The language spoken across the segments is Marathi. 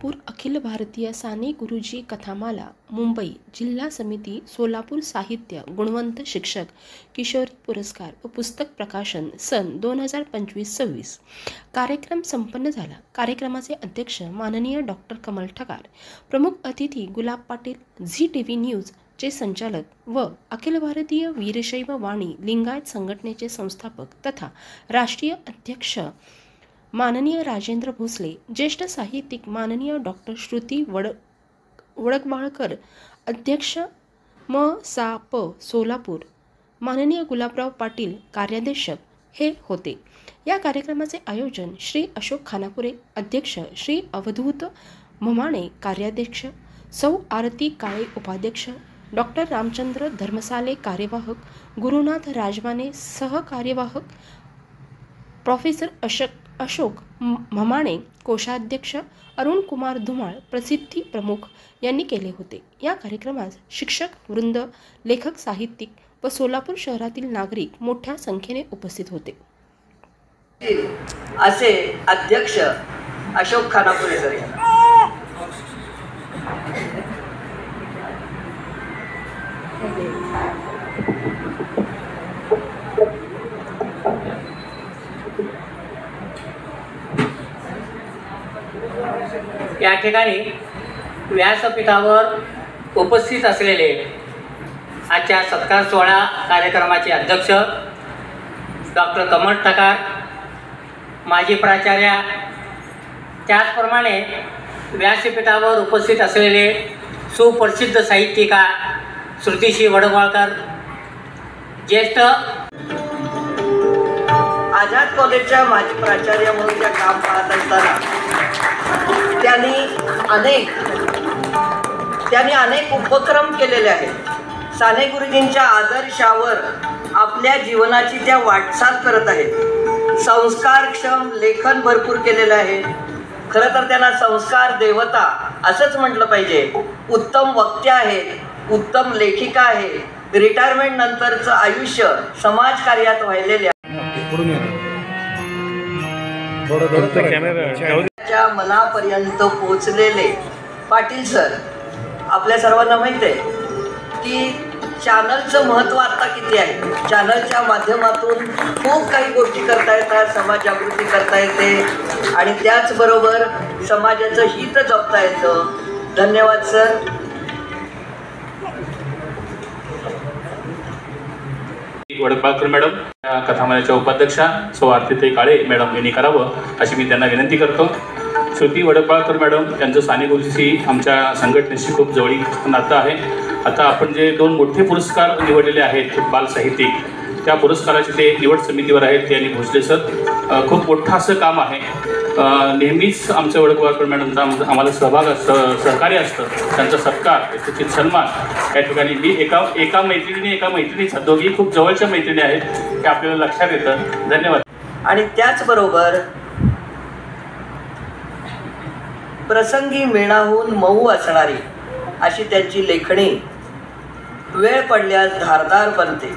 सोलापूर अखिल भारतीय साने गुरुजी कथामाला मुंबई जिल्हा समिती सोलापूर साहित्य गुणवंत शिक्षक किशोरी पुरस्कार व पुस्तक प्रकाशन सन 2025-26 कार्यक्रम संपन्न झाला। कार्यक्रमाचे अध्यक्ष माननीय डॉक्टर कमल ठकार, प्रमुख अतिथी गुलाब पाटील, झी टीव्ही न्यूज चे संचालक व अखिल भारतीय वीरशैव वाणी लिंगायत संघटनेचे संस्थापक तथा राष्ट्रीय अध्यक्ष माननीय राजेंद्र भोसले, ज्येष्ठ साहित्यिक माननीय डॉक्टर श्रुती वडकवाळकर, अध्यक्ष म.सा.प. सोलापूर माननीय गुलाबराव पाटील कार्याध्यक्ष हे होते। या कार्यक्रमाचे आयोजन श्री अशोक खानापुरे, अध्यक्ष श्री अवधूत म्हमाणे कार्याध्यक्ष, सौ आरती काळे उपाध्यक्ष, डॉक्टर रामचंद्र धर्मसाले कार्यवाहक, गुरुनाथ राजमाने सहकार्यवाहक, प्रोफेसर अशोक म्हमाणे कोषाध्यक्ष, अरुण कुमार धुमाळ प्रसिद्धी प्रमुख यांनी केले होते। या कार्यक्रमात शिक्षक वृंद, लेखक, साहित्यिक व सोलापूर शहरातील नागरिक मोठ्या संख्येने उपस्थित होते। असे अध्यक्ष अशोक खानापुरे सर या ठिकाणी व्यासपीठावर उपस्थित असलेले आजच्या सत्कार सोहळा कार्यक्रमाचे अध्यक्ष डॉक्टर कमल ठकार, माजी प्राचार्य, त्याचप्रमाणे व्यासपीठावर उपस्थित असलेले सुप्रसिद्ध साहित्यिका श्रुतीशी वडकवाळकर, ज्येष्ठ आझाद कॉलेजच्या माजी प्राचार्य म्हणून त्या काम पाहत असताना त्यांनी अनेक उपक्रम केलेले आहेत। साने गुरुजींच्या आदर्शावर आपल्या जीवनाची त्या वाटचाल करत आहेत। संस्कारक्षम लेखन भरपूर केलेलं आहे। खरं तर त्यांना संस्कार देवता असंच म्हटलं पाहिजे। उत्तम वक्त्या आहेत, उत्तम लेखिका आहेत। रिटायरमेंट नंतरचं आयुष्य समाजकार्यात वाहिलेले च्या मनापर्यंत पोहोचलेले पाटील सर, आपल्या सर्वांना माहीत आहे की चॅनलचं महत्त्व आता किती आहे। चॅनलच्या माध्यमातून खूप काही गोष्टी करता येतात, समाज जागृती करता येते आणि त्याचबरोबर समाजाचं हित जपता येतं। धन्यवाद सर। वडकवाळकर मॅडम कथामालेच्या उपाध्यक्षा सौ आरती काळे मॅडम यांनी करावं अशी मी त्यांना विनंती करतो। श्रुती वडकवाळकर मॅडम यांचं साने गुरुजीशी आमच्या संघटनेशी खूप जवळीक नातं आहे। आता आपण जे 2 मोठे पुरस्कार निवडलेले आहेत बाल साहित्यिक, त्या पुरस्काराचे ते निवड समितीवर आहेत ते आणि भोसले सर। खूप मोठं असं काम आहे। नेहमीच आमच्या वडकवाळकर मॅडमचा आम्हाला सहकार्य असतं, त्यांचा सत्कार, त्याचे सन्मान या ठिकाणी मी एका मैत्रिणीचा, दोघी खूप जवळच्या मैत्रिणी आहेत हे आपल्याला लक्षात येतं। धन्यवाद। आणि त्याचबरोबर प्रसंगी मेणाहून मऊ असणारी अशी त्यांची लेखणी वेळ पडल्यास धारदार बनते,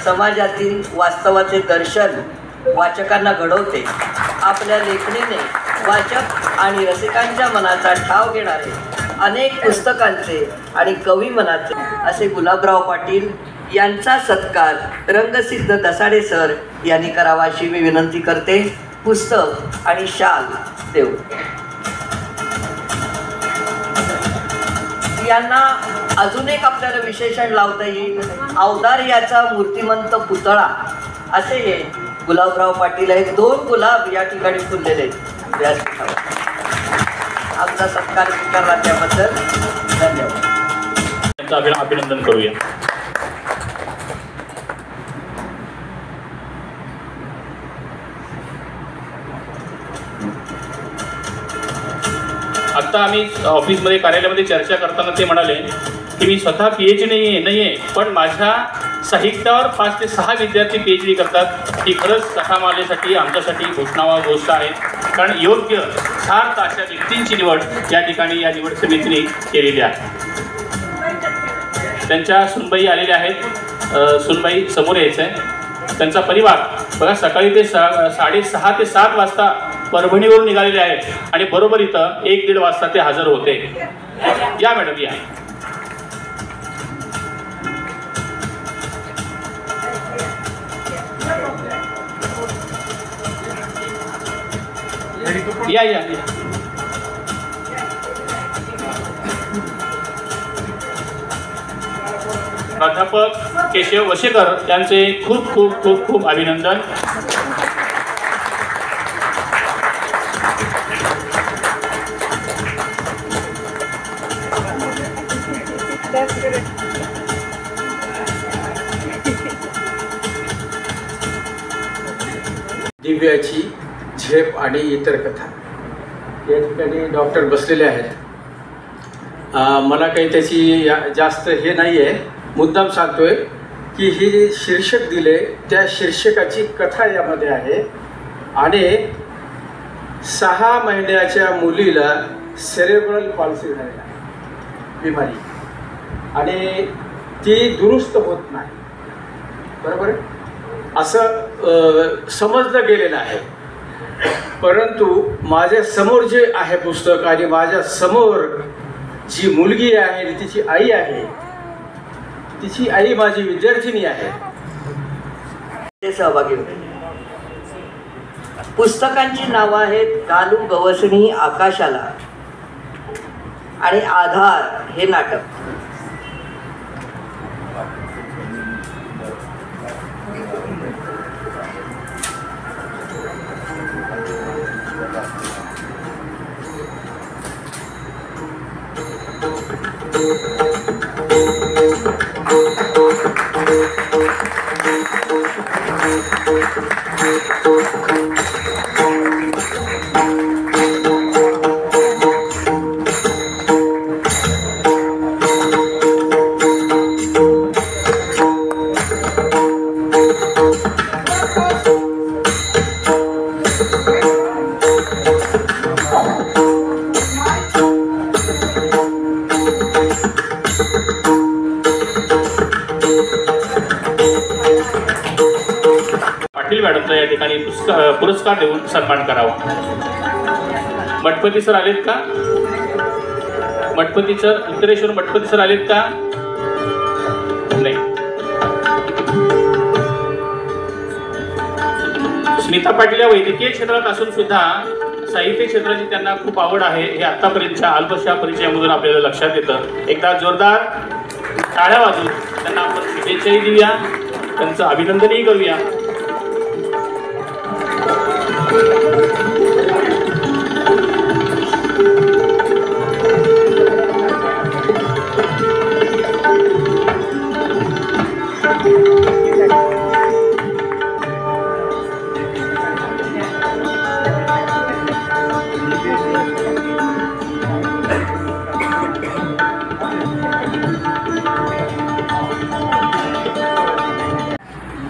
समाजातील वास्तवाचे दर्शन वाचकांना घडवते। आपल्या लेखणीने वाचक आणि रसिकांच्या मनाचा ठाव घेणारे अनेक पुस्तकांचे आणि कवी मनाचे असे गुलाबराव पाटील यांचा सत्कार रंगसिद्ध दसाडे सर यांनी करावा अशी मी विनंती करते। पुस्तक आणि शाल देऊ यांना अजून एक आपल्याला विशेषण लावता येईल। अवतार याचा मूर्तिमंत पुतळा असे हे गुलाबराव पाटील आहेत। 2 गुलाब या ठिकाणी फुललेले आहेत व्यासपीठावर। आमचा सत्कार स्वीकारला त्याबद्दल धन्यवाद। त्यांचं अभिनंदन करूया। आता आम्ही ऑफिसमध्ये कार्यालयामध्ये चर्चा करताना ते म्हणाले की मी स्वतः PhD नाही आहे, पण माझ्या साहित्यावर 5 ते 6 विद्यार्थी PhD करतात। ही खरंच कथामालेसाठी आमच्यासाठी घोषणावा गोष्ट आहे, कारण योग्य सार्थ अशा व्यक्तींची निवड या ठिकाणी या निवड समितीने केलेली आहे। त्यांच्या सुनबाई आलेल्या आहेत, सुनबाई समोर यायचं आहे। त्यांचा परिवार बघा सकाळी ते 6:30 ते 7 वाजता परभणीवरून निघालेले आहेत आणि बरोबर इथं 1-1:30 वाजता ते हजर होते. या मॅडम या. या या प्राध्यापक केशव वशेकर यांचे खूप खूप खूप खूप अभिनंदन. दिव्याची झेप आणि इतर कथा या ठिकाणी डॉक्टर बसलेले आहेत. मला काही त्याची जास्त हे नाही आहे, मुद्दाम सांगतोय की ही शीर्षक दिले त्या शीर्षकाची कथा यामध्ये आहे. आणि 6 महिन्याच्या मुलीला सेरेब्रल पॉल्सी झालेला बिमारी आणि ती दुरुस्त होत नाही, बरोबर असं समजलं गेलेलं आहे. परंतु माझ्या समोर जे आहे पुस्तक आणि माझ्या समोर जी मुलगी आहे तिची आई आहे, तिची आई माझी विद्यार्थिनी आहे, ते सहभागी होते. पुस्तकांची नावं आहेत गालू गवसणी आकाशाला आणि आधार हे नाटक. पाटील मॅडमचा या ठिकाणी पुरस्कार देऊन सन्मान करावा. मठपती सर आलेत का? मठपती सर, उत्तरेश्वर मठपती सर आलेत का? नाही. स्मिता पाटील या वैद्यकीय क्षेत्रात असून सुद्धा साहित्य क्षेत्राची त्यांना खूप आवड आहे हे आतापर्यंतच्या अल्पशा परिचयामधून आपल्याला लक्षात येतं. एकदा जोरदार टाळ्या वाजवून त्यांना आपण शुभेच्छाही देऊया, त्यांचं अभिनंदनही करूया.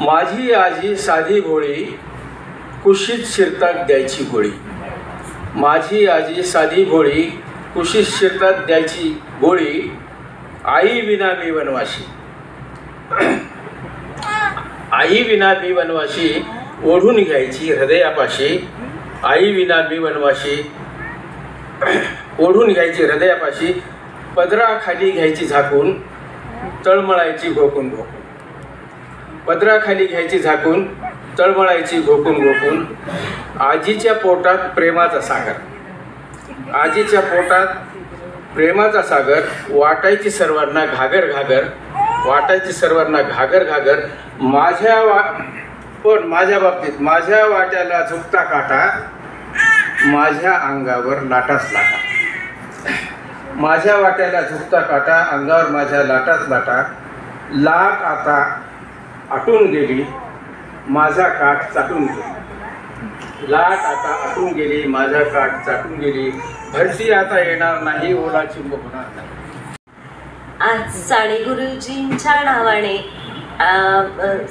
माझी आजी साधी भोळी कुशीत शिरतात द्यायची गोळी. माझी आजी साधी भोळी कुशीत शिरतात द्यायची गोळी. आई विना मी वनवाशी, आई विना मी वनवाशी ओढून घ्यायची हृदयापाशी. आई विना मी वनवाशी ओढून घ्यायची हृदयापाशी. पदराखाली घ्यायची झाकून तळमळायची घोकून घोकून. पदराखाली घ्यायची झाकून तळमळायची घोकून घोकून. आजीच्या पोटात प्रेमाचा सागर, आजीच्या पोटात प्रेमाचा सागर. वाटायची सर्वांना घागर घागर, वाटायची सर्वांना घागर घागर. पण माझ्या बाबतीत माझ्या वाट्याला झुकता काटा, माझ्या अंगावर लाटाच लाटा. माझ्या वाट्याला झुकता काटा, अंगावर माझ्या लाटाच लाटा. लाट आता आटून गेली, माझा काठ चाटून गेली. लाट आता आटून गेली, माझा काठ चाटून गेली. भरती आता येणार नाही, ओला चिंब होणार नाही. आज साने गुरुजींच्या नावाने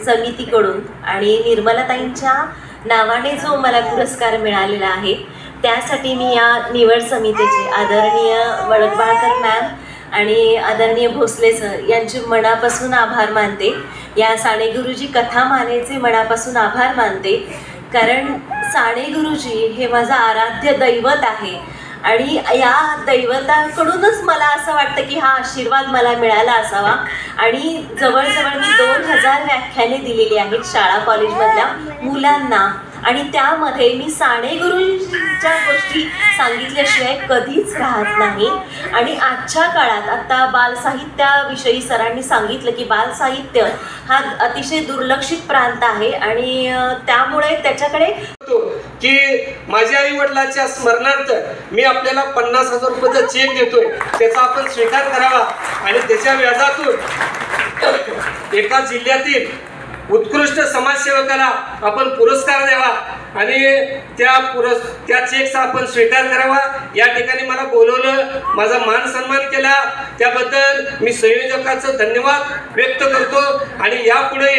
समितीकडून आणि निर्मलाताईंच्या नावाने जो मला पुरस्कार मिळालेला आहे त्यासाठी मी या निवड समितीचे आदरणीय वडकबाळकर मॅम आणि आदरणीय भोसले सर यांचे मनापासून आभार मानते. या साने गुरुजी कथामालेचे मनापासून आभार मानते. कारण साने गुरुजी हे माझं आराध्य दैवत आहे आणि या दैवताकडूनच मला असं वाटतं की हा आशीर्वाद मला मिळाला असावा. आणि जवळजवळ मी 2000 व्याख्याने दिलेली आहेत शाळा कॉलेजमधल्या मुलांना आणि त्यामध्ये मी साने गुरुजींच्या गोष्टी सांगितल्याशिवाय कधीच राहत नाही. आणि आजच्या काळात आता बालसाहित्याविषयी सरांनी सांगितलं की बालसाहित्य हा अतिशय दुर्लक्षित प्रांत आहे आणि त्यामुळे त्याच्याकडे की माझ्या आई वडिलांच्या स्मरणार्थ मी आपल्याला 50,000 रुपयाचा चेक देतोय, त्याचा आपण स्वीकार करावा आणि त्याच्या व्याजातून एका जिल्ह्यातील उत्कृष्ट समाजसेवकाला आपण पुरस्कार द्यावा आणि त्या चेकचा आपण स्वीकार करावा. या ठिकाणी मला बोलवलं, माझा मान सन्मान केला, त्याबद्दल मी संयोजकाचं धन्यवाद व्यक्त करतो. आणि यापुढे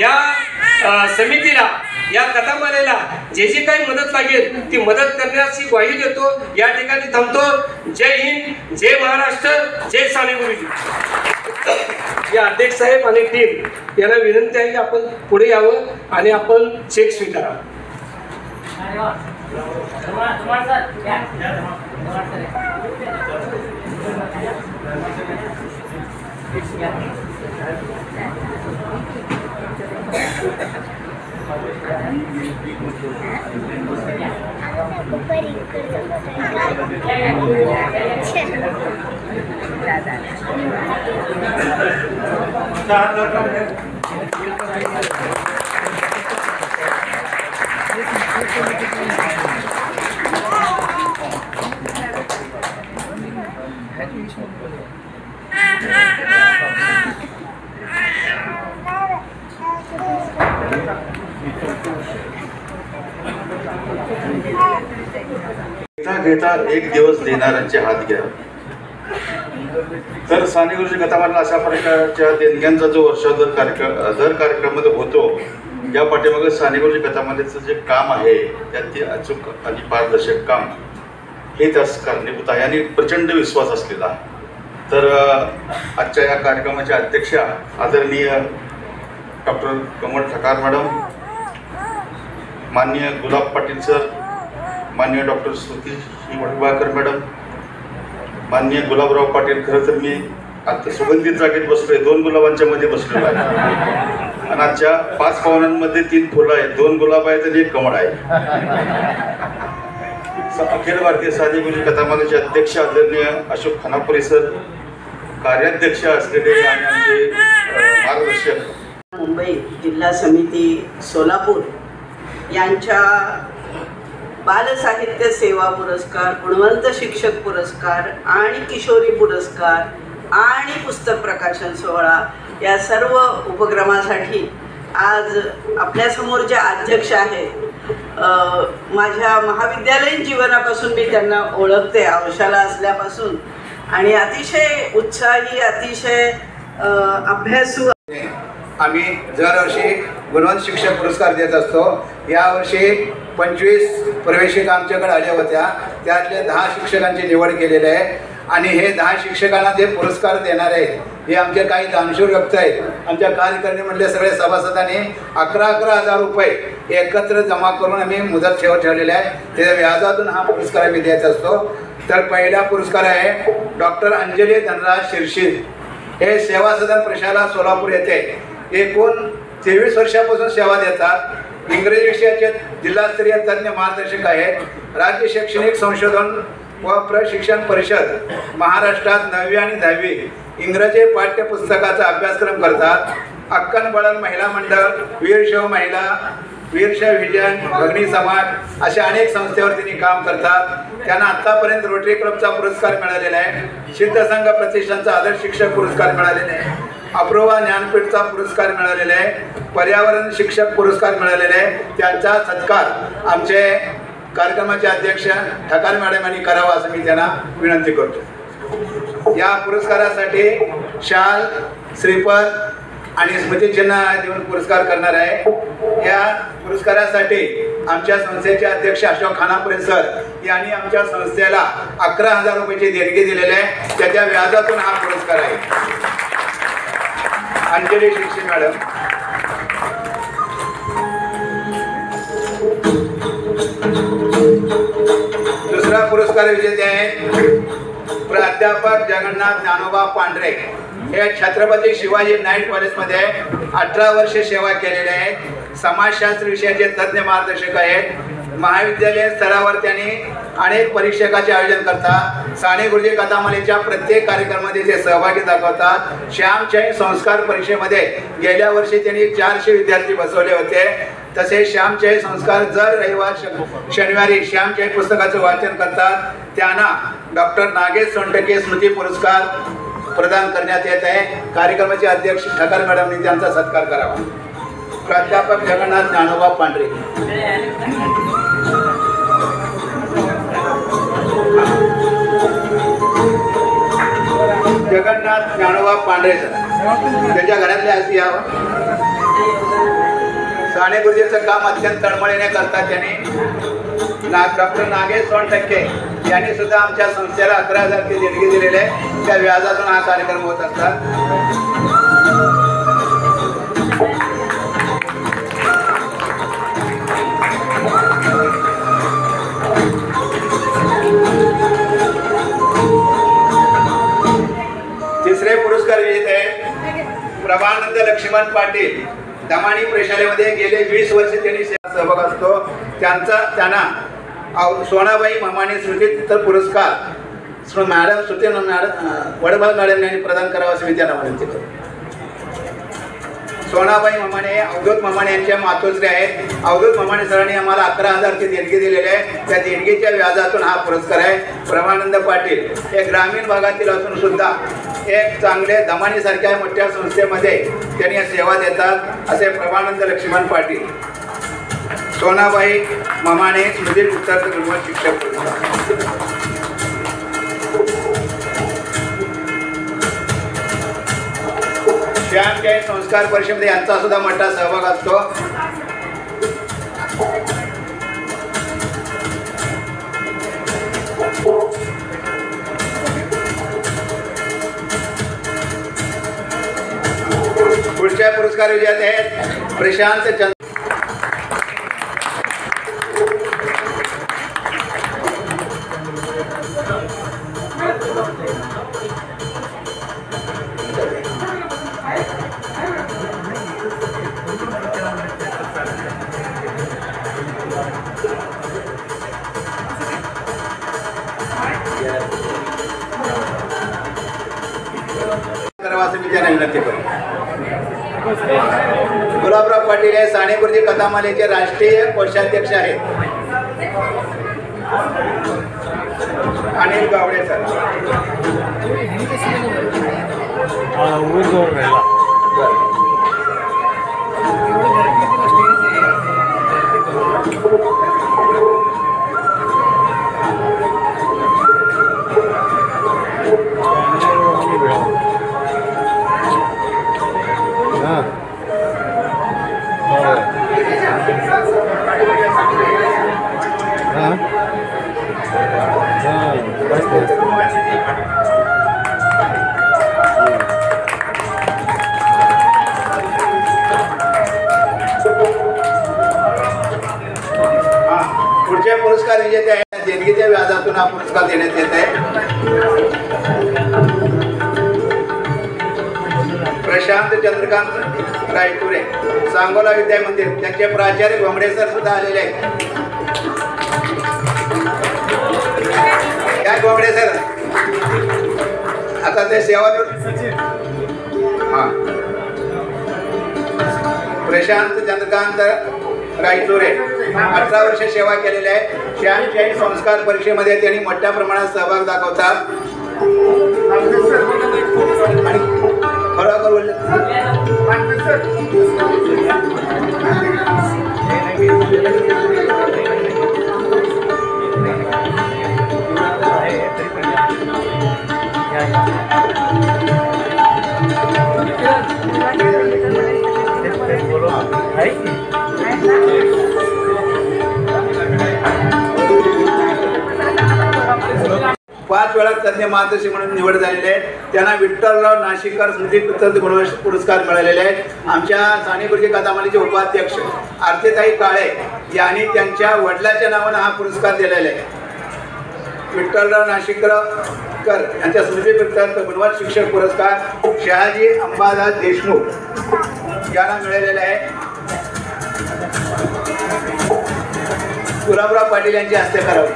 या समितीला, या कथामालेला जे काही मदत लागेल ती मदत करण्याची ग्वाही देतो. या ठिकाणी थांबतो. जय हिंद, जय महाराष्ट्र, जय साने गुरुजी. या अध्यक्ष साहेब आणि टीम यांना विनंती आहे की आपण पुढे यावं आणि आपण चेक स्वीकारावा. घेता एक दिवस देणाऱ्यांचे हात घ्या. तर साने गुरुजी कथामाला अशा प्रकारच्या देणग्यांचा जो वर्षादर कार्यक्रमामध्ये होतो, या पाठीमागे साने गुरुजी कथामालेचं जे काम आहे त्यात अचूक आणि पारदर्शक काम हे त्यास कारणीभूत आहे आणि प्रचंड विश्वास असलेला आहे. तर आजच्या या कार्यक्रमाच्या अध्यक्षा आदरणीय डॉक्टर कमल ठकार मॅडम, माननीय गुलाब पाटील सर, माननीय डॉक्टर श्रुती वडगाळकर मॅडम, माननीय गुलाबराव पाटील. खरं तर मी आता सुगंधित जागेत बसलोय, 2 गुलाबांच्या मध्ये बसलेलो आहे आणि आजच्या 5 पाहुण्यांमध्ये 3 फुलं आहेत, 2 गुलाब आहेत आणि 1 कमळ आहे. अखिल भारतीय साने गुरुजी कथामालेचे अध्यक्ष आदरणीय अशोक खानापुरे सर, कार्याध्यक्ष असलेले आणि आमचे मार्गदर्शक मुंबई जिल्हा समिती सोलापूर यांच्या बालसाहित्य सेवा पुरस्कार, गुणवंत शिक्षक पुरस्कार आणि किशोरी पुरस्कार आणि पुस्तक प्रकाशन सोहळा या सर्व उपक्रमासाठी आज आपल्यासमोर जे अध्यक्ष आहेत, माझ्या महाविद्यालयीन जीवनापासून मी त्यांना ओळखते, औशाला असल्यापासून, आणि अतिशय उत्साही, अतिशय अभ्यासू. आम्ही दरवर्षी गुणवंत शिक्षक पुरस्कार देत असतो. यावर्षी 25 प्रवेशिका आमच्याकडे आल्या होत्या, त्यातले 10 शिक्षकांची निवड केलेली आहे आणि हे 10 शिक्षकांना जे पुरस्कार देणार आहेत हे आमचे काही दानशूर व्यक्ती आहेत. आमच्या कार्यकारिणीमधले सगळे सभासदांनी 11,000 रुपये एकत्र जमा करून आम्ही मुदत ठेवलेले आहे. त्या व्याजातून हा पुरस्कार आम्ही देत असतो. तर पहिला पुरस्कार आहे डॉक्टर अंजली धनराज शिरशील, हे सेवा सदन प्रशाला सोलापूर येथे एकूण 23 वर्षापासून सेवा देतात. इंग्रजी विषयाचे जिल्हास्तरीय तज्ज्ञ मार्गदर्शक आहेत. राज्य शैक्षणिक संशोधन व प्रशिक्षण परिषद महाराष्ट्रात 9वी आणि 10वी इंग्रजी पाठ्यपुस्तकाचा अभ्यासक्रम करतात. अक्कन बळन महिला मंडळ, वीरशैव महिला, वीरशैव विजन, भगनी समाज अशा अनेक संस्थेवर त्यांनी काम करतात. त्यांना आत्तापर्यंत रोटरी क्लबचा पुरस्कार मिळालेला आहे, सिद्ध संघ प्रतिष्ठानचा आदर्श शिक्षक पुरस्कार मिळालेला आहे, अप्रोवा ज्ञानपीठचा पुरस्कार मिळालेला आहे, पर्यावरण शिक्षक पुरस्कार मिळालेले आहे. त्यांचा सत्कार आमचे कार्यक्रमाचे अध्यक्ष ठकार मॅडम यांनी करावा असं मी त्यांना विनंती करतो. या पुरस्कारासाठी शाल, श्रीफळ आणि स्मृतिचिन्ह देऊन पुरस्कार करणार आहे. या पुरस्कारासाठी आमच्या संस्थेचे अध्यक्ष अशोक खानापुरे सर यांनी आमच्या संस्थेला 11,000 रुपयाची देणगी दिलेली आहे. त्याच्या व्याजातून हा पुरस्कार आहे. अंजली शिक्षक मॅडम. पुरस्कार विजेते आहेत प्राध्यापक जगन्नाथ ज्ञानोबा पांढरे. हे छत्रपती शिवाजी नाईट कॉलेजमध्ये 18 वर्षे सेवा केलेले आहेत. समाजशास्त्र विषयाचे तज्ज्ञ मार्गदर्शक आहेत. महाविद्यालय स्तरावर त्यांनी अनेक परीक्षकाचे आयोजन करतात. साने गुरुजी कथामालेच्या प्रत्येक कार्यक्रमामध्ये ते सहभागी दाखवतात. श्यामशाही संस्कार परीक्षेमध्ये गेल्या वर्षी त्यांनी 400 विद्यार्थी बसवले होते. तसेच श्यामशाही संस्कार दर रविवार शनिवारी श्यामशाही पुस्तकाचं वाचन करतात. त्यांना डॉक्टर नागेश सोनटके स्मृती पुरस्कार प्रदान करण्यात येत आहे. कार्यक्रमाचे अध्यक्ष ठकर मॅडमनी त्यांचा सत्कार करावा. प्राध्यापक जगन्नाथ ज्ञानोबा पांढरे. जगन्नाथ ज्ञानोबा पांढरे सर त्यांच्या घरातले असं यावं. साने गुरुजीचं काम अत्यंत तळमळीने करतात. त्यांनी डॉक्टर नागेश सोनटक्के यांनी सुद्धा आमच्या संस्थेला 11,000 देणगी दिलेले आहे. त्या व्याजातून हा कार्यक्रम होत असतात. तिसरे पुरस्कार विजेते आहेत प्रभानंद लक्ष्मण पाटील. दमाणी प्रशालेमध्ये गेले 20 वर्ष त्यांनी सहभाग असतो. त्यांना सोनाबाई मामाने स्मृती पुरस्कार मॅडम सुते मॅडम वडबाल मॅडम यांनी प्रदान करावा असं मी त्यांना विनंती करतो. सोनाबाई मामाने अवधूत मामाने यांच्या मातोश्री आहेत. अवधूत मामाने सरांनी आम्हाला 11,000 देणगी दिलेली आहे. त्या देणगीच्या व्याजातून हा पुरस्कार आहे. प्रभानंद पाटील हे ग्रामीण भागातील असून सुद्धा एक चांगले दमानीसारख्या मोठ्या संस्थेमध्ये त्यांनी सेवा देतात. असे प्रभानंद लक्ष्मण पाटील. सोनाबाई मामाने स्मृती पुस्तक शिक्षक पुरस्कार. श्यामशाही संस्कार परिषदेमध्ये यांचा सुद्धा मोठा सहभाग असतो. पुढच्या पुरस्कार विजेते आहेत प्रशांत चंद्र. गुलाबराव पाटील हे साने गुरुजी कथामालेचे राष्ट्रीय कोषाध्यक्ष आहेत. अनिल गावडे सर. पुढचे पुरस्कार विजेते आहेत. देणगीच्या व्याजातून हा पुरस्कार देण्यात येत आहे. प्रशांत चंद्रकांत रायतुरे सांगोला विद्या मंदिर. त्यांचे प्राचार्य घोंगडे सर सुद्धा आलेले आहेत. काय घोंगडे सर आता ते सेवा. प्रशांत चंद्रकांत रायतुरे 18 वर्ष सेवा केलेली आहे. श्यामशाही संस्कार परीक्षेमध्ये त्यांनी मोठ्या प्रमाणात सहभाग दाखवतात. आणि खरोखर बोलले पाच वेळा तज्ञ मार्गदर्शक म्हणून निवड झालेले आहेत. त्यांना विठ्ठलराव नाशिकर स्मृती पुरस्कार मिळालेले आहेत. आमच्या साने गुरुजी कथामालेचे उपाध्यक्ष आरतीताई काळे यांनी त्यांच्या वडिलांच्या नावाने हा पुरस्कार दिलेला आहे. विठ्ठलराव नाशिककर यांच्या स्मृतीप्रीत्यर्थ गुणवंत शिक्षक पुरस्कार शहाजी अंबादास देशमुख यांना मिळालेला आहे. गुलाबराव पाटील यांच्या हस्ते करावे.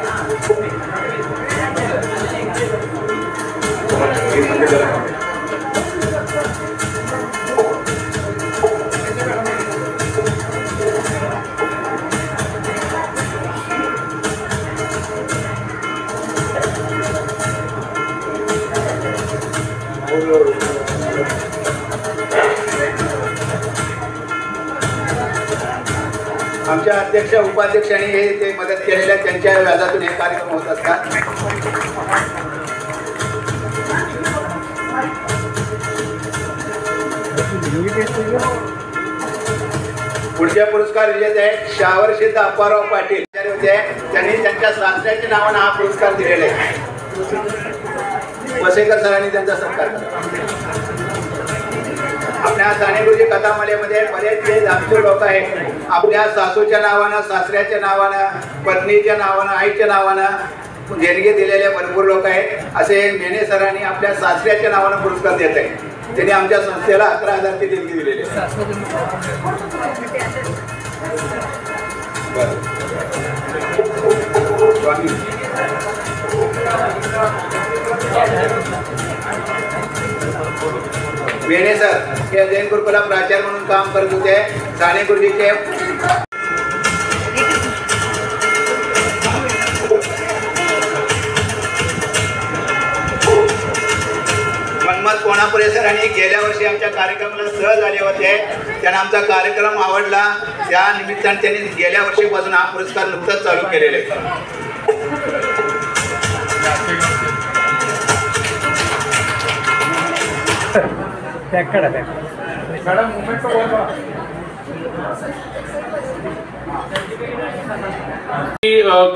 आमच्या अध्यक्ष उपाध्यक्षांनी हे ते मदत केलेल्या त्यांच्या व्याजातून हे कार्यक्रम होत असतात. पुढच्या पुरस्कार विजेते आहेत शावरसिद्ध अप्पाराव पाटील होते. त्यांनी त्यांच्या सासऱ्याच्या नावानं हा पुरस्कार दिलेला आहे. वसेकर सरांनी त्यांचा सत्कार केला. आपल्या सानेगुरुजी कथामालेमध्ये बरेच जे जागतिक लोक आहेत आपल्या सासूच्या नावानं, सासऱ्याच्या नावानं, पत्नीच्या नावानं, आईच्या नावानं देणगी दिलेले भरपूर लोक आहेत. असे मेने सरांनी आपल्या सासऱ्याच्या नावानं पुरस्कार देत आहेत. त्यांनी आमच्या संस्थेला 11,000 ची देणगी दिलेली आहे. मेने सर हे जैन गुरुकुला प्राचार्य म्हणून काम करत होते. साने गुरुजीचे मनमत कोणापुरे सरांनी गेल्या वर्षी आमच्या कार्यक्रमाला सहज आले होते. त्यांना आमचा कार्यक्रम आवडला. त्या निमित्ताने त्यांनी गेल्या वर्षीपासून हा पुरस्कार नुकताच चालू केलेला आहे.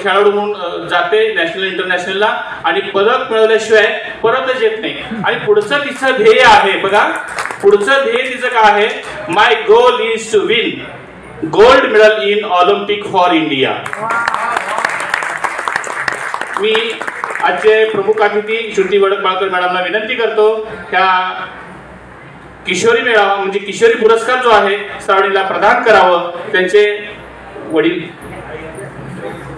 खेळाडू म्हणून जाते नॅशनल इंटरनॅशनलला आणि पदक मिळवल्याशिवाय परतच येत नाही. आणि पुढचं तिचं ध्येय आहे बघा. पुढचं ध्येय तिचं काय आहे? My goal is to win gold medal in Olympic for India. मी आजचे प्रमुख अतिथी श्रुती वडकबाळकर मॅडमला विनंती करतो त्या किशोरी मेळावा म्हणजे किशोरी पुरस्कार जो आहे श्रावणीला प्रदान करावं. त्यांचे वडील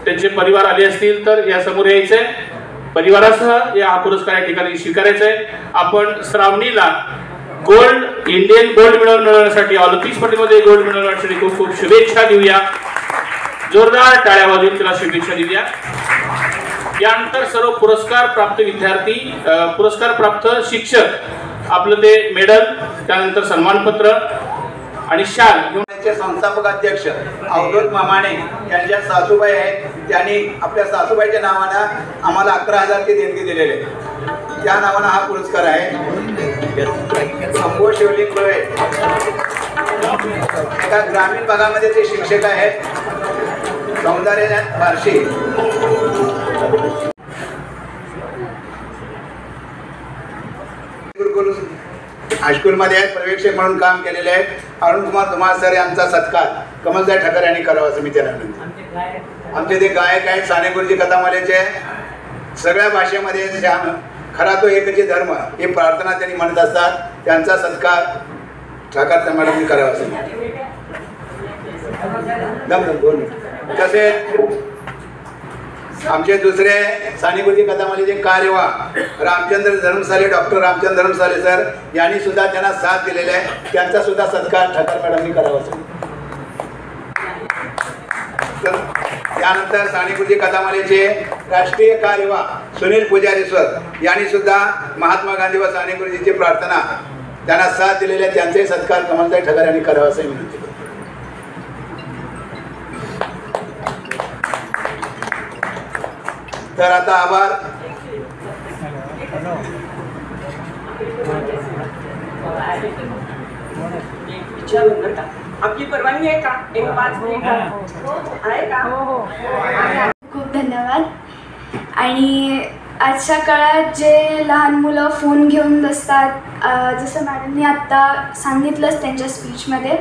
त्यांचे परिवार आले असतील तर या समोर यायचंय. परिवारासह या पुरस्कार या ठिकाणी स्वीकारायचा आहे. आपण श्रावणीला गोल्ड इंडियन गोल्ड मेडल मिळवण्यासाठी ऑलिम्पिक स्पर्धेमध्ये गोल्ड मेडल मिळवण्यासाठी खूप खूप शुभेच्छा देऊया. जोरदार टाळ्या वाजवून तिला शुभेच्छा देऊया. यानंतर सर्व पुरस्कार प्राप्त विद्यार्थी, पुरस्कार प्राप्त शिक्षक आपलं ते मेडल, त्यानंतर सन्मानपत्र आणि शाल घेऊन संस्थापक अध्यक्ष अवधूत मामाने यांच्या सासूबाई आहेत. त्यांनी आपल्या सासूबाईच्या नावानं आम्हाला 11,000 ची देणगी दिलेली आहे. त्या नावानं हा पुरस्कार आहे. अंबो शिवलिंग कुळे एका ग्रामीण भागामध्ये ते शिक्षक आहेत. सौंदर्य बार्शी गुरुकुल हायस्कूलमध्ये पर्यवेक्षक म्हणून काम केलेले आहेत. अरुण कुमार धुमाळ सर यांचा सत्कार कमलदास ठाकर यांनी करावा असं मी त्यांना विनंती. आमचे ते गायक आहेत साने गुरुजी कथामालेचे. सगळ्या भाषेमध्ये श्याम खरा तो एकच धर्म ही प्रार्थना त्यांनी म्हणत असतात. त्यांचा सत्कार ठाकर मॅडमनी करावा असं तसेच आमचे दुसरे साने गुरुजी कथामालेचे कार्यवा रामचंद्र धर्मसाले, डॉक्टर रामचंद्र धर्मसाले सर यांनी सुद्धा त्यांना साथ दिलेला आहे. त्यांचा सुद्धा सत्कार ठाकर मॅडमनी करावा असं. त्यानंतर साने गुरुजी कथामालेचे राष्ट्रीय कार्यवा सुनील पुजारी सर यांनी सुद्धा महात्मा गांधी व साने गुरुजीची प्रार्थना त्यांना साथ दिलेल्या त्यांचे सत्कार कमलताई ठाकर यांनी करावा असं विनंती करतो. तर आता आभार. आपली परवानगी आहे का? एक 5 मिनिट आहे का? खूप धन्यवाद. आणि आजच्या काळात जे लहान मुलं फोन घेऊन बसतात, जसं मॅडमनी आत्ता सांगितलंच त्यांच्या स्पीचमध्ये,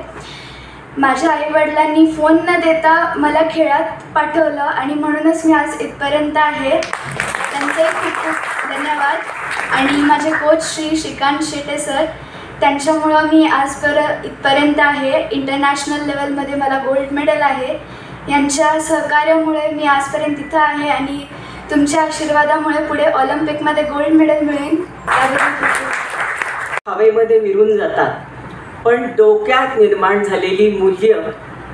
माझ्या आईवडिलांनी फोन न देता मला खेळात पाठवलं आणि म्हणूनच मी आज इथपर्यंत आहे. त्यांचे खूप खूप धन्यवाद. आणि माझे कोच श्री श्रीकांत शेटे सर, त्यांच्यामुळं मी इथपर्यंत आहे. इंटरनॅशनल लेवलमध्ये मला गोल्ड मेडल आहे. यांच्या सहकार्यामुळे मी आजपर्यंत इथं आहे आणि तुमच्या आशीर्वादामुळे पुढे ऑलिम्पिकमध्ये गोल्ड मेडल मिळेल. हवेमध्ये विरून जातात, पण डोक्यात निर्माण झालेली मूल्य,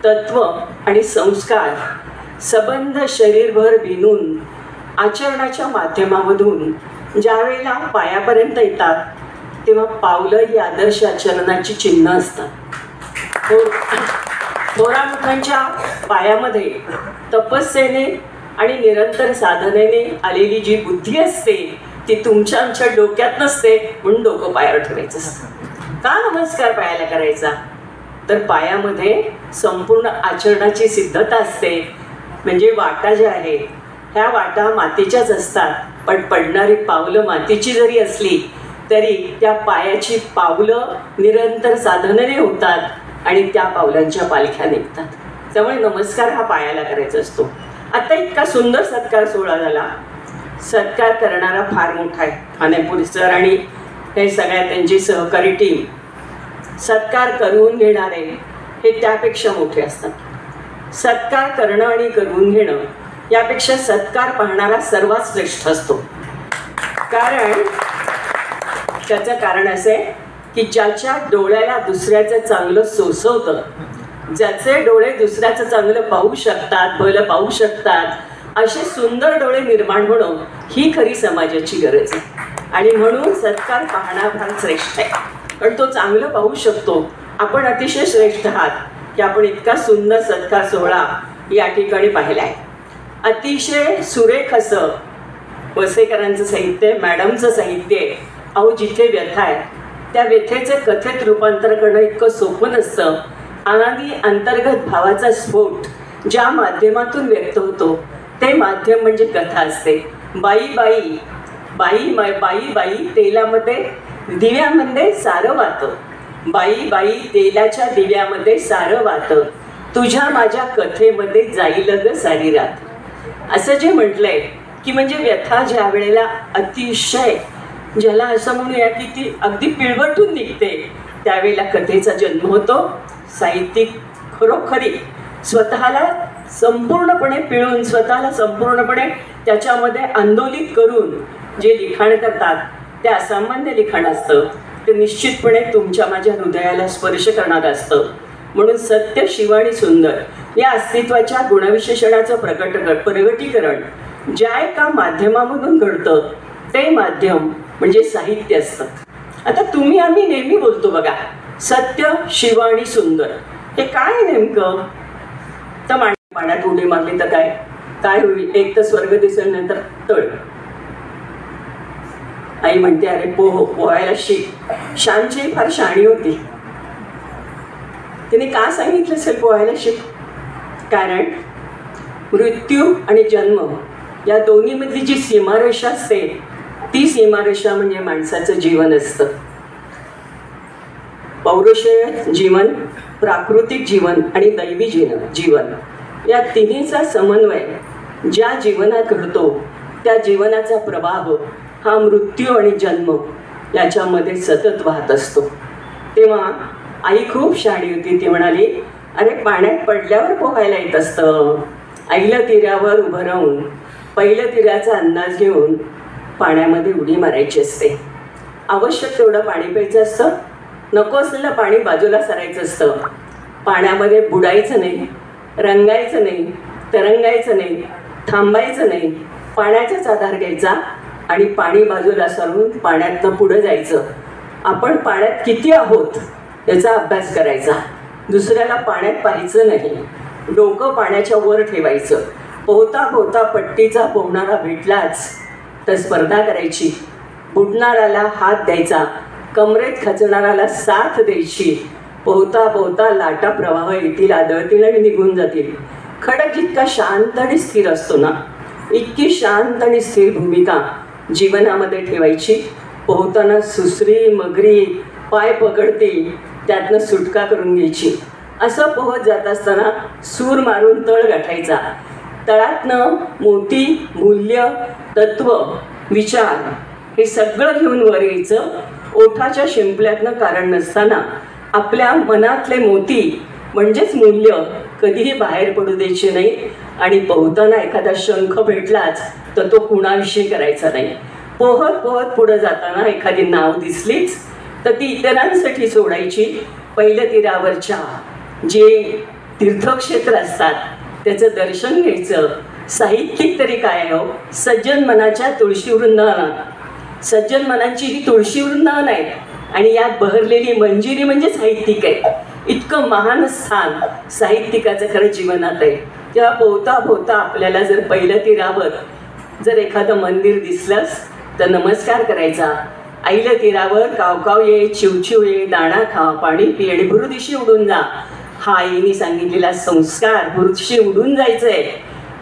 तत्व आणि संस्कार सबंध शरीरभर भिनून आचरणाच्या माध्यमामधून ज्यावेळेला पायापर्यंत येतात तेव्हा पावलं ही आदर्श आचरणाची चिन्ह असतात. थोरामुखांच्या पायामध्ये तपस्येने आणि निरंतर साधनेने आलेली जी बुद्धी असते ती तुमच्या आमच्या डोक्यात नसते, म्हणून डोकं पायावर ठेवायचं असतं. का नमस्कार पायाला करायचा? तर पायामध्ये संपूर्ण आचरणाची सिद्धता असते. म्हणजे वाटा ज्या आहेत ह्या वाटा मातीच्याच असतात, पण पडणारी पावलं मातीची जरी असली तरी त्या पायाची पावलं निरंतर साधनेने होतात आणि त्या पावलांच्या पालख्या निघतात. त्यामुळे नमस्कार हा पायाला करायचा असतो. आता इतका सुंदर सत्कार सोहळा झाला. सत्कार करणारा फार मोठा आहे, खानेपूर सर आणि हे सगळ्या त्यांची सहकारी टीम. सत्कार करून घेणारे हे त्यापेक्षा मोठे असतात. सत्कार करणं आणि करून घेणं यापेक्षा सत्कार पाहणारा सर्वात श्रेष्ठ असतो. त्याचं कारण असे की ज्याच्या डोळ्याला दुसऱ्याचं चांगलं सोसवतं, ज्याचे डोळे दुसऱ्याचं चांगलं पाहू शकतात, भलं पाहू शकतात, असे सुंदर डोळे निर्माण होणं ही खरी समाजाची गरज आहे. आणि म्हणून सत्कार पाहणं फार श्रेष्ठ आहे, पण तो चांगलं पाहू शकतो. आपण अतिशय श्रेष्ठ आहात की आपण इतका सुंदर सत्कार सोहळा या ठिकाणी पाहिला आहे. अतिशय सुरेख असं वसेकरांचं साहित्य, मॅडमचं साहित्य. अहो जिथे व्यथा आहे त्या व्यथेचं कथेत रूपांतर करणं इतकं सोपं नसतं. अनादी अंतर्गत भावाचा स्फोट ज्या माध्यमातून व्यक्त होतो ते माध्यम म्हणजे कथा असते. बाई बाई बाई बाई बाई तेलामध्ये दिव्यामध्ये सारं वातं, बाई बाई तेलाच्या दिव्यामध्ये सारं वातं, तुझ्या माझ्या कथेमध्ये जाईल ग सारी रात. असं जे म्हटलंय की म्हणजे व्यथा ज्या वेळेला अतिशय ज्याला असं म्हणूया की ती अगदी पिळवटून निघते त्यावेळेला कथेचा जन्म होतो. साहित्यिक खरोखरी स्वतःला संपूर्णपणे पिळून, स्वतःला संपूर्णपणे त्याच्यामध्ये आंदोलित करून जे लिखाण करतात ते असामान्य लिखाण असतं. ते निश्चितपणे तुमच्या माझ्या हृदयाला स्पर्श करणारं असतं. म्हणून सत्य, शिव आणि सुंदर या अस्तित्वाच्या गुणविशेषणाचं प्रगटीकरण ज्या एका माध्यमामधून घडतं ते माध्यम म्हणजे साहित्य असतं. आता तुम्ही आम्ही नेहमी बोलतो बघा, सत्य, शिव आणि सुंदर. हे काय नेमकं? तर पाण्यात उडी मारली तर काय काय होईल? एक तर स्वर्ग दिसेल, नंतर तळ. आई म्हणते अरे पोहायला शिक. शानची फार शहाणी होती. तिने का सांगितलं असेल पोहायला शिक? कारण मृत्यू आणि जन्म या दोन्हीमधली जी सीमारेषा असते ती सीमारेषा म्हणजे माणसाचं जीवन असतं. पौरुषेय जीवन, प्राकृतिक जीवन आणि दैवी जीवन या तिन्हीचा समन्वय ज्या जीवनात घडतो त्या जीवनाचा प्रवाह हा मृत्यू आणि जन्म याच्यामध्ये सतत वाहत असतो. तेव्हा आई खूप शहाणी होती. ती म्हणाली अरे पाण्यात पडल्यावर पोहायला येत असतं. आईला तीरावर उभं राहून पहिलं तीराचा अंदाज घेऊन पाण्यामध्ये उडी मारायची असते. आवश्यक तेवढं पाणी प्यायचं असतं, नको असलेलं पाणी बाजूला सरायचं असतं. पाण्यामध्ये बुडायचं नाही, रंगायचं नाही, तरंगायचं नाही, थांबायचं नाही. पाण्याचाच आधार घ्यायचा आणि पाणी बाजूला सरून पाण्यातनं पुढं जायचं. आपण पाण्यात किती आहोत याचा अभ्यास करायचा. दुसऱ्याला पाण्यात पाहायचं नाही, डोकं पाण्याच्या वर ठेवायचं. पोहता पोहता पट्टीचा पोहणारा भेटलाच तर स्पर्धा करायची. बुडणाऱ्याला हात द्यायचा, कमरेत खचणाऱ्याला साथ द्यायची. पोहता पोहता लाटा प्रवाह येतील, आदळतील आणि निघून जातील. खडक जितका शांत आणि स्थिर असतो ना, इतकी शांत आणि स्थिर भूमिका जीवनामध्ये ठेवायची. पोहताना सुसरी मगरी पाय पकडतील, त्यातनं सुटका करून घ्यायची. असं पोहत जात असताना सूर मारून तळ गाठायचा. तळातनं मोती, मूल्य, तत्व विचार हे सगळं घेऊन वर यायचं. ओठाच्या शिंपल्यातनं कारण नसताना आपल्या मनातले मोती म्हणजेच मूल्य कधीही बाहेर पडू द्यायचे नाही. आणि पोहताना एखादा शंख भेटलाच तर तो कुणाविषयी करायचा नाही. पोहत पोहत पुढं जाताना एखादी नाव दिसलीच तर ती इतरांसाठी सोडायची. पहिल्या तीरावरच्या जे तीर्थक्षेत्र असतात त्याचं दर्शन घ्यायचं. साहित्यिक तरी काय आहे हो, सज्जन मनाच्या तुळशी वृंदावनात. सज्जन मनांची ही तुळशी वृंदावन आहे आणि यात बहरलेली मंजिरी म्हणजे साहित्यिक आहे. इतकं महान स्थान साहित्यिकाचं खरं जीवनात आहे. तेव्हा पोहता पोहता आपल्याला जर पहिल्या तीरावर जर एखादं मंदिर दिसलंच तर नमस्कार करायचा. आईल्या तीरावर कावकाव ये, चिवचिव ये, दाणा खा, पाणी पी आणि भुरुदिशी उडून जा. हा आईने सांगितलेला संस्कार भुरुदिशी उडून जायचंय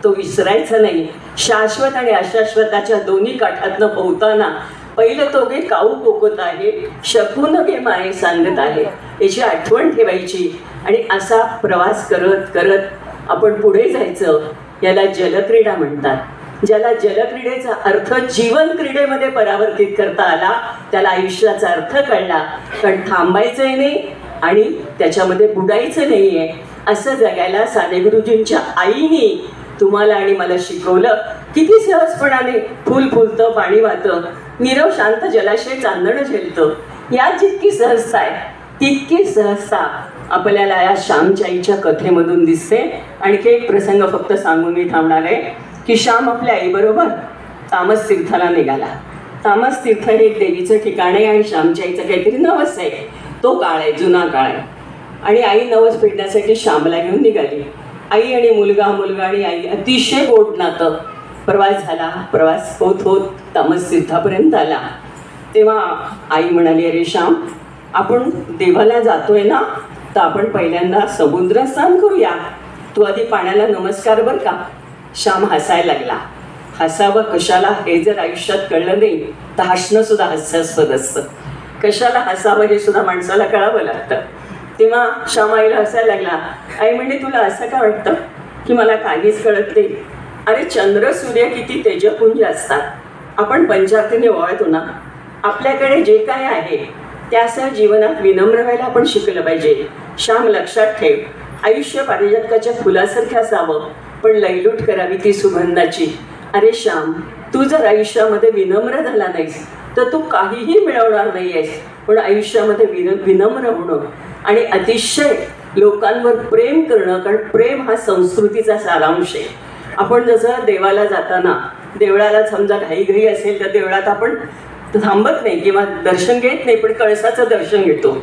तो विसरायचा नाही. शाश्वत आणि अशाश्वताच्या दोन्ही काठातनं पोहताना पहिलं तो गे काऊ कोकत आहे, शकून गे माये सांगत आहे, याची आठवण ठेवायची. आणि असा प्रवास करत करत आपण पुढे जायचं. याला जलक्रीडा म्हणतात. ज्याला जलक्रीडेचा अर्थ जीवन क्रीडेमध्ये परावर्तित करता आला त्याला आयुष्याचा अर्थ कळला. कारण थांबायचंही नाही आणि त्याच्यामध्ये बुडायचं नाही आहे. असं जगायला साने गुरुजींच्या आईने तुम्हाला आणि मला शिकवलं. किती सहजपणाने फुल फुलतं, पाणी वाहतं, नीरव शांत जलाशय चांदणं झेलतं. यात जितकी सहजता आहे तितकी सहजता आपल्याला या श्यामच्या आईच्या कथेमधून दिसते. आणखी एक प्रसंग फक्त सांगून मी थांबणार आहे की श्याम आपल्या आईबरोबर तामस तीर्थाला निघाला. तामस तीर्थ हे एक देवीचं ठिकाण आहे आणि श्यामच्या आईचं काहीतरी नवस आहे. तो काळ आहे, जुना काळ आहे. आणि आई नवस फेडण्यासाठी श्यामला घेऊन निघाली. आई आणि मुलगा, मुलगा आणि आई अतिशय गोड नातं. प्रवास झाला. प्रवास होत होत तामस तीर्थापर्यंत आला. तेव्हा आई म्हणाली, अरे श्याम, आपण देवाला जातोय ना तर आपण पहिल्यांदा समुद्र स्नान करूया. तू आधी पाण्याला नमस्कार बरं का. श्याम हसायला लागला. हसावं कशाला हे जर आयुष्यात कळलं नाही तर हसणं सुद्धा हास्यास्पद असतं. कशाला हसावं हे सुद्धा माणसाला कळावं लागतं. तेव्हा श्याम आईला हसायला लागला. आई म्हणजे तुला असं का वाटतं की मला काहीच कळत नाही. अरे चंद्र सूर्य किती तेजपुंज असतात. आपण पंचार्थीने ओळखतो ना. आपल्याकडे जे काय आहे त्यासह जीवनात विनम्र व्हायला आपण शिकलं पाहिजे. श्याम लक्षात ठेव, आयुष्य पारिजातकाच्या फुलासारखं असावं पण लयलूट करावी ती सुगंधाची. अरे श्याम, तू जर आयुष्यामध्ये विनम्र झाला नाहीस तर तू काहीही मिळवणार नाही आहेस. पण आयुष्यामध्ये विनम्र होणं आणि अतिशय लोकांवर प्रेम करणं, कारण प्रेम हा संस्कृतीचा सारांश आहे. आपण जसं देवाला जाताना देवळाला समजा घाईघाई असेल तर देवळात आपण थांबत नाही किंवा दर्शन घेत नाही पण कळसाचं दर्शन घेतो.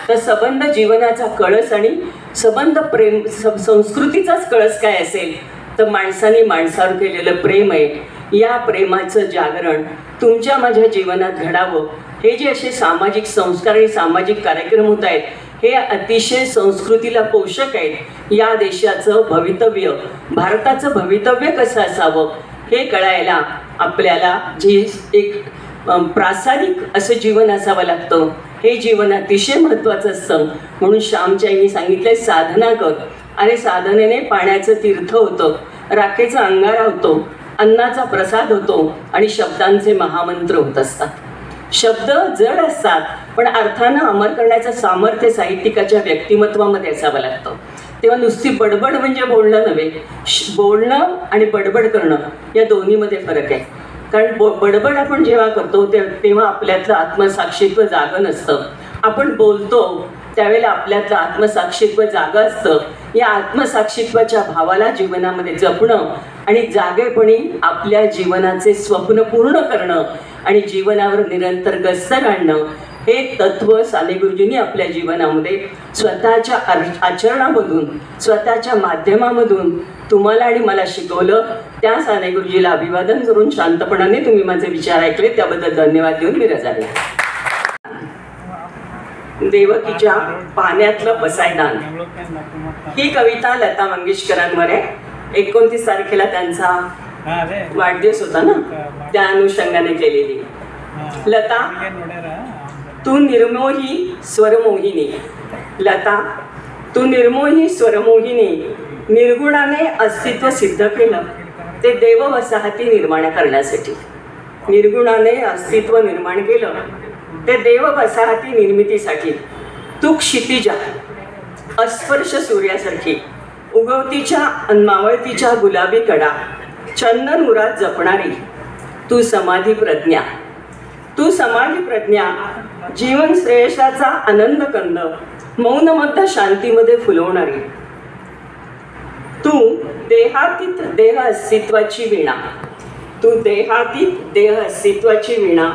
तर संबंध जीवनाचा कळस आणि संबंध प्रेम संस्कृतीचाच कळस काय असेल तर माणसाने माणसावर केलेलं प्रेम आहे. या प्रेमाचं जागरण तुमच्या माझ्या जीवनात घडावं. हे जे असे सामाजिक संस्कार आणि सामाजिक कार्यक्रम होत आहेत हे अतिशय संस्कृतीला पोषक आहेत. या देशाचं भवितव्य, भारताचं भवितव्य कसं असावं हे कळायला आपल्याला जे एक प्रासादिक असं जीवन असावं लागतं. हे जीवन अतिशय महत्त्वाचं असतं. म्हणून श्यामच्या आईने सांगितलंय साधना कर. अरे साधनेने पाण्याचं तीर्थ होतं, राखेचा अंगारा होतो, अन्नाचा प्रसाद होतो आणि शब्दांचे महामंत्र होत असतात. शब्द जड असतात पण अर्थानं अमर करण्याचं सामर्थ्य साहित्यिकाच्या व्यक्तिमत्वामध्ये असावं लागतं. तेव्हा नुसती बडबड म्हणजे बोलणं नव्हे. बोलणं आणि बडबड करणं या दोन्हीमध्ये फरक आहे. कारण बडबड आपण जेव्हा करतो तेव्हा आपल्यातलं आत्मसाक्षित्व जागं नसतं. आपण बोलतो त्यावेळेला आपल्यातलं आत्मसाक्षित्व जागं असतं. या आत्मसाक्षित्वाच्या भावाला जीवनामध्ये जपणं आणि जागेपणी आपल्या जीवनाचे स्वप्न पूर्ण करणं आणि जीवनावर निरंतर गस्त घालणं हे तत्त्व साने गुरुजींनी आपल्या जीवनामध्ये स्वतःच्या आचरणामधून, स्वतःच्या माध्यमामधून तुम्हाला आणि मला शिकवलं. त्या साने गुरुजीला अभिवादन करून शांतपणाने तुम्ही माझे विचार ऐकले त्याबद्दल धन्यवाद देऊन मी रजा घेते. देवकीच्या पाण्यातलं पसायदान ही कविता लता मंगेशकरांवर आहे. 29 तारखेला त्यांचा वाढदिवस होता ना, त्या अनुषंगाने केलेली. लता, तू निर्मोही स्वरमोहिनी. लता, तू निर्मोही स्वरमोहिनी, निर्गुणाने अस्तित्व सिद्ध केलं ते देव वसाहती निर्माण करण्यासाठी. निर्गुणाने अस्तित्व निर्माण केलं ते देव वसाहती निर्मितीसाठी. तू क्षितिजा अस्पर्श सूर्यासारखी उगवतीच्या अन मावळतीच्या गुलाबी कडा चंदन मुरात जपणारी तू समाधी प्रज्ञा. तू समाधी प्रज्ञा जीवन श्रेयसाचा आनंद कंद मौनमध्य शांतीमध्ये फुलवणारी. तू देहातीत देह अस्तित्वाची वीणा. तू देहातीत देह अस्तित्वाची वीणा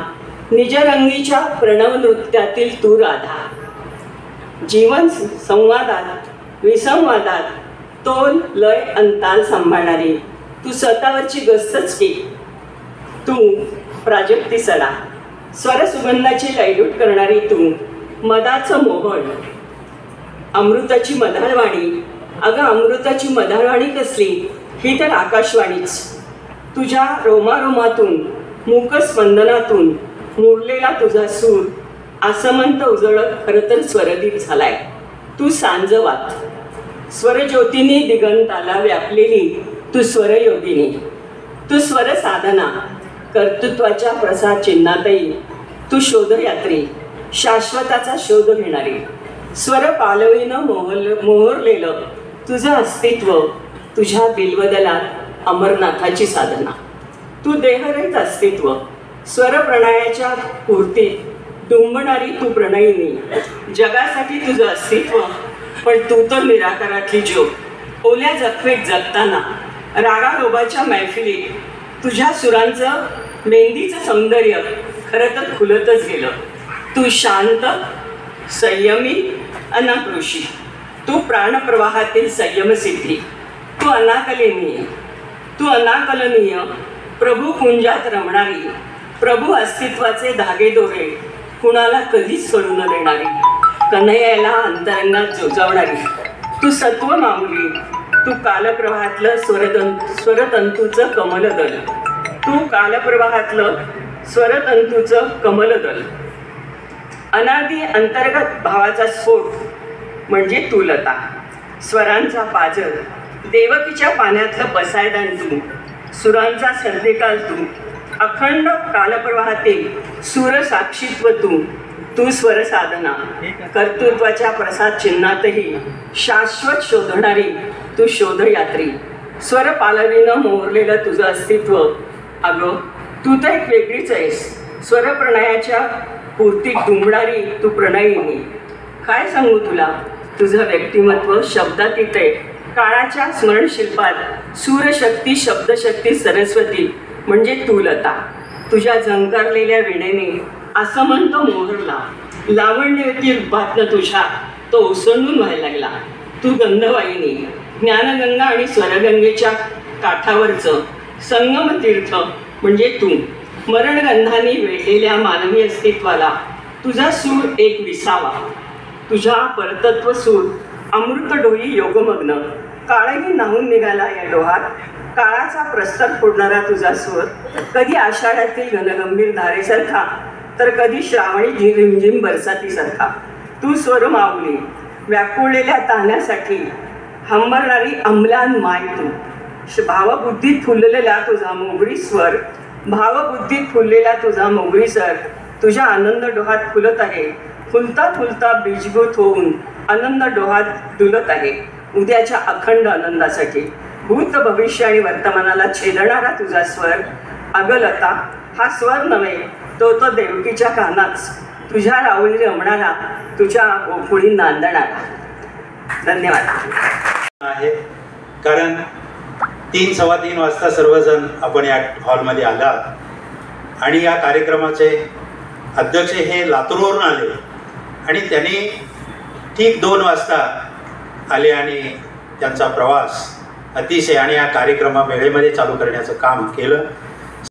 निजरंगीच्या प्रणव नृत्यातील तू राधा. जीवन संवादात विसंवादात तोल लय अंताल सांभाळणारी तू स्वतःवरची गस्तच की. तू प्राजक्ती सडा स्वरसुगंधाची लयलूट करणारी तू मदाचं मोहन. अमृताची मधाळवाणी. अगं अमृताची मधाळवाणी कसली, ही तर आकाशवाणीच. तुझ्या रोमारोमातून मूकस्पंदनातून मुरलेला तुझा सूर आसमंत उजळत खरं तर स्वरदीप झालाय. तू सांजवात स्वरज्योतीने दिगंताला व्यापलेली तू स्वरयोगिनी. तू स्वरसाधना कर्तृत्वाच्या प्रसाद चिन्हातही तू शोधयात्री शाश्वताचा शोध घेणारी. स्वर पालवीनं मोहरलेलं तुझं अस्तित्व तुझ्या बिल्वदलात अमरनाथाची साधना. तू देहरहित अस्तित्व स्वरप्रणयाच्या पूर्तीत डुंबणारी तू प्रणयिनी. जगासाठी तुझं अस्तित्व पण तू तर निराकारातली ज्योत. ओल्या जखमेत जगताना रागारोबाच्या मैफिलीत तुझ्या सुरांचं मेहंदीचं सौंदर्य खरं तर खुलतच गेलं. तू शांत संयमी अनाक्रोशी. तू प्राणप्रवाहातील संयमसिद्धी. तू अनाकलनीय. तू अनाकलनीय प्रभू कुंजात रमणारी. प्रभू अस्तित्वाचे धागेदोरे कुणाला कधीच सोडू न देणारी. कन्हैयाला अंतरंगात जोजावणारी. तू सत्व माऊली. तू कालप्रवाहातलं स्वरतंतूचं कमलदल. तू कालप्रवाहातलं स्वरतंतूचं कमलदल. अनादी अंतर्गत भावाचा स्फोट म्हणजे तू लता. स्वरांचा पाजर देवकीच्या पाण्यातलं पसायदान तू. सुरांचा सर्दिकाल तू. अखंड कालप्रवाहातील सूरसाक्षीत्व तू. तू स्वरसाधना कर्तृत्वाच्या प्रसाद चिन्हातही शाश्वत शोधणारी तू शोधयात्री. स्वर पालवीनं मोहरलेलं तुझं अस्तित्व. अगं तू तर एक वेगळीच आहेस. स्वरप्रणयाच्या पूर्तीत डुंबणारी तू प्रणयिनी. काय सांगू तुला, तुझं व्यक्तिमत्व शब्दातीत आहे. काळाच्या स्मरणशिल्पात सूरशक्ती शब्दशक्ती सरस्वती म्हणजे तू लता. तुझ्या झंकारलेल्या विणेने आसमंत मोहरला. लावण्यवती रूपातनं तुझ्या तो ओसंडून व्हायला लागला. तू गंधवाहिनी ज्ञानगंगा आणि स्वरगंगेच्या काठावरचं संगम तीर्थ म्हणजे तू. मरणगंधाने वेढलेल्या मानवी अस्तित्वाला तुझा सूर एक विसावा. तुझा परतत्व सूर अमृत डोही योगमग्न. काळही न्हावून निघाला या डोहात. काळाचा प्रस्तार फोडणारा तुझा सूर कधी आषाढातील घनगंभीर धारेसारखा तर कधी श्रावणी रिमझिम बरसातीसारखा. तू स्वर माऊली व्याकुळलेल्या ताण्यासाठी हंबरणारी अंमलान माय तू. भावबुद्धीत फुललेला तुझा मोगरी स्वर. भावबुद्धीत फुललेला तुझा मोगरी सर तुझ्या आनंद डोहात फुलत आहे. फुलता फुलता बीजभूत होऊन आनंद डोहात डुलत आहे. उद्याच्या अखंड आनंदासाठी भूत भविष्य आणि वर्तमानाला छेदणारा तुझा स्वर. अगलता हा स्वर नव्हे तो देवकीच्या कानाच. तुझ्या रावळी रमणारा तुझ्या ओफुळी नांदणारा. धन्यवाद. आहे कारण 3 सव्वा 3 वाजता सर्वजण आपण या हॉलमध्ये आलात आणि या कार्यक्रमाचे अध्यक्ष हे लातूरवरून आले आणि त्यांनी ठीक 2 वाजता आले आणि त्यांचा प्रवास अतिशय आणि या कार्यक्रमा वेळेमध्ये चालू करण्याचं काम केलं.